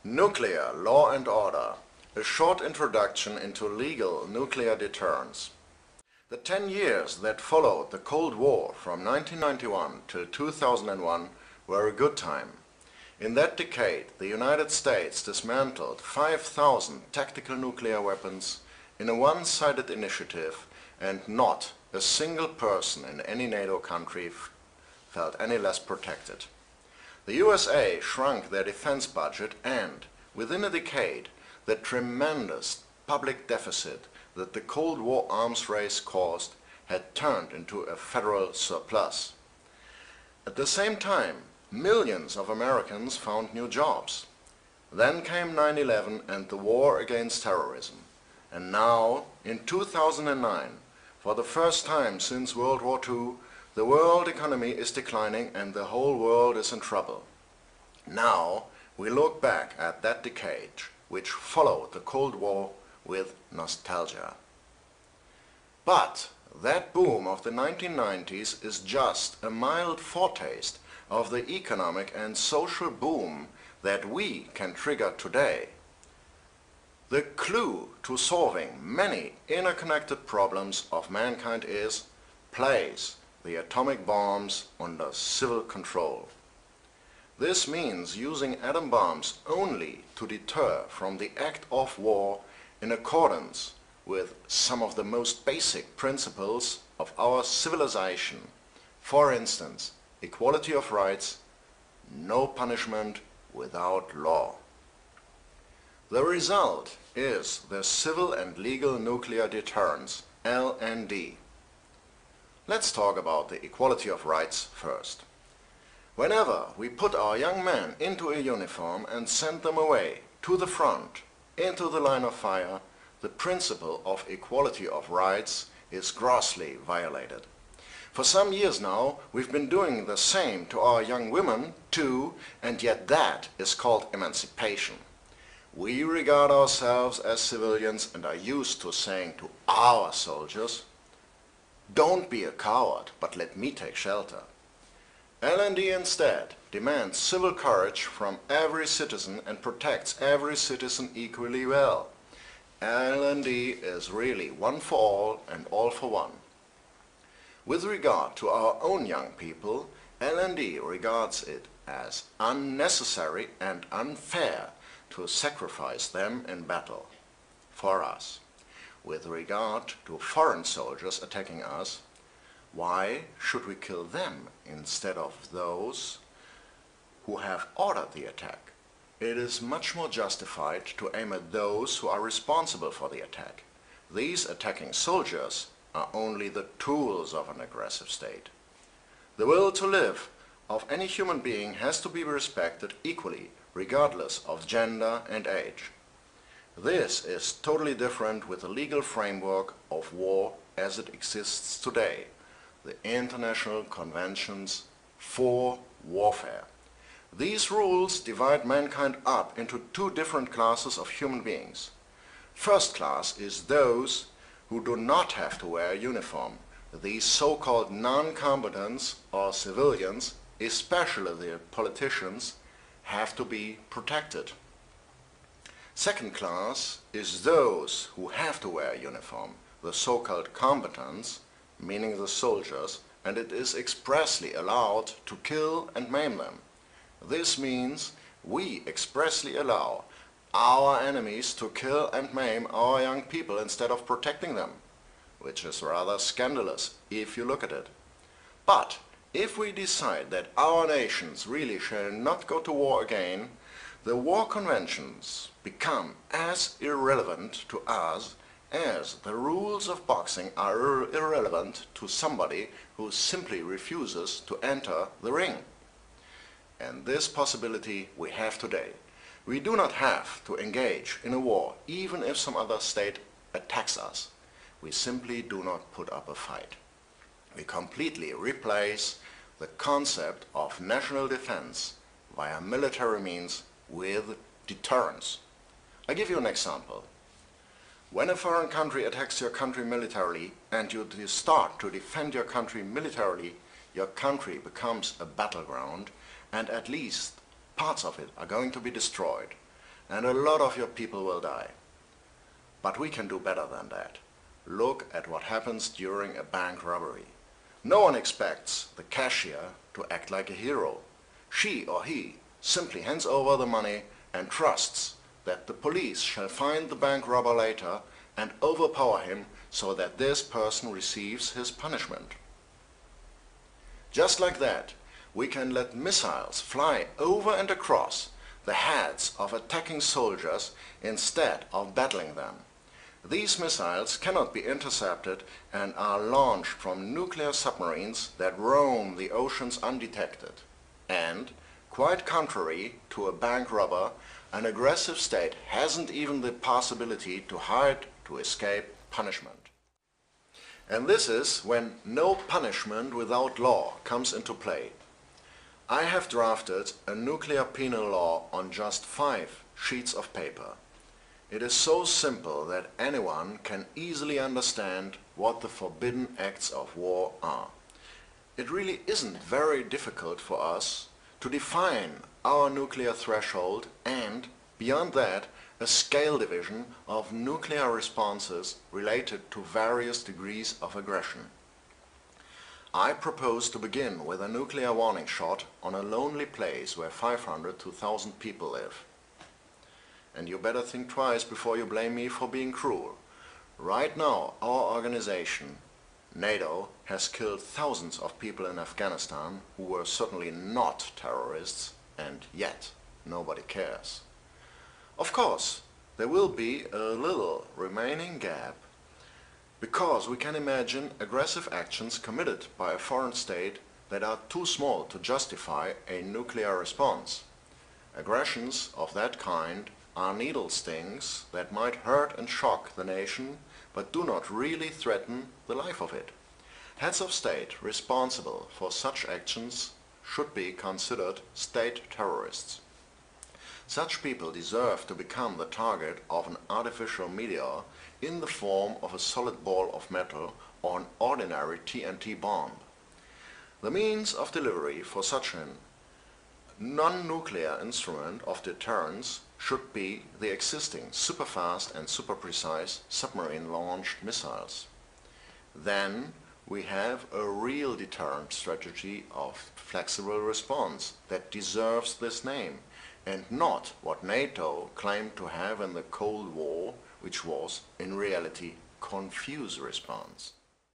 Nuclear law and order, a short introduction into legal nuclear deterrence. The 10 years that followed the Cold War from 1991 till 2001 were a good time. In that decade, the United States dismantled 5,000 tactical nuclear weapons in a one-sided initiative, and not a single person in any NATO country felt any less protected. The USA shrunk their defense budget and, within a decade, the tremendous public deficit that the Cold War arms race caused had turned into a federal surplus. At the same time, millions of Americans found new jobs. Then came 9/11 and the war against terrorism. And now, in 2009, for the first time since World War II, the world economy is declining and the whole world is in trouble. Now we look back at that decade, which followed the Cold War, with nostalgia. But that boom of the 1990s is just a mild foretaste of the economic and social boom that we can trigger today. The clue to solving many interconnected problems of mankind is: place the atomic bombs under civil control. This means using atom bombs only to deter from the act of war in accordance with some of the most basic principles of our civilization. For instance, equality of rights, no punishment without law. The result is the Civil and Legal Nuclear Deterrence, LND. Let's talk about the equality of rights first. Whenever we put our young men into a uniform and send them away to the front, into the line of fire, the principle of equality of rights is grossly violated. For some years now, we've been doing the same to our young women too, and yet that is called emancipation. We regard ourselves as civilians and are used to saying to our soldiers, "Don't be a coward, but let me take shelter." LND instead demands civil courage from every citizen and protects every citizen equally well. LND is really one for all and all for one. With regard to our own young people, LND regards it as unnecessary and unfair to sacrifice them in battle for us. With regard to foreign soldiers attacking us, why should we kill them instead of those who have ordered the attack? It is much more justified to aim at those who are responsible for the attack. These attacking soldiers are only the tools of an aggressive state. The will to live of any human being has to be respected equally, regardless of gender and age. This is totally different with the legal framework of war as it exists today, the International Conventions for Warfare. These rules divide mankind up into two different classes of human beings. First class is those who do not have to wear a uniform. These so-called non-combatants or civilians, especially the politicians, have to be protected. Second class is those who have to wear a uniform, the so-called combatants, meaning the soldiers, and it is expressly allowed to kill and maim them. This means we expressly allow our enemies to kill and maim our young people instead of protecting them, which is rather scandalous if you look at it. But if we decide that our nations really shall not go to war again, the war conventions become as irrelevant to us as the rules of boxing are irrelevant to somebody who simply refuses to enter the ring. And this possibility we have today. We do not have to engage in a war even if some other state attacks us. We simply do not put up a fight. We completely replace the concept of national defense via military means with deterrence. I give you an example. When a foreign country attacks your country militarily and you start to defend your country militarily, your country becomes a battleground and at least parts of it are going to be destroyed. and a lot of your people will die. But we can do better than that. Look at what happens during a bank robbery. No one expects the cashier to act like a hero. She or he simply hands over the money and trusts that the police shall find the bank robber later and overpower him so that this person receives his punishment. Just like that, we can let missiles fly over and across the heads of attacking soldiers instead of battling them. These missiles cannot be intercepted and are launched from nuclear submarines that roam the oceans undetected. And, quite contrary to a bank robber, an aggressive state hasn't even the possibility to hide to escape punishment. And this is when no punishment without law comes into play. I have drafted a nuclear penal law on just 5 sheets of paper. It is so simple that anyone can easily understand what the forbidden acts of war are. It really isn't very difficult for us to define our nuclear threshold and, beyond that, a scale division of nuclear responses related to various degrees of aggression. I propose to begin with a nuclear warning shot on a lonely place where 500 to 1,000 people live. And you better think twice before you blame me for being cruel. Right now, our organization, NATO, has killed thousands of people in Afghanistan who were certainly not terrorists, and yet nobody cares. Of course, there will be a little remaining gap because we can imagine aggressive actions committed by a foreign state that are too small to justify a nuclear response. Aggressions of that kind are needle stings that might hurt and shock the nation, but do not really threaten the life of it. Heads of state responsible for such actions should be considered state terrorists. Such people deserve to become the target of an artificial meteor in the form of a solid ball of metal or an ordinary TNT bomb. The means of delivery for such an non-nuclear instrument of deterrence should be the existing super-fast and super-precise submarine-launched missiles. Then we have a real deterrent strategy of flexible response that deserves this name, and not what NATO claimed to have in the Cold War, which was, in reality, confuse response.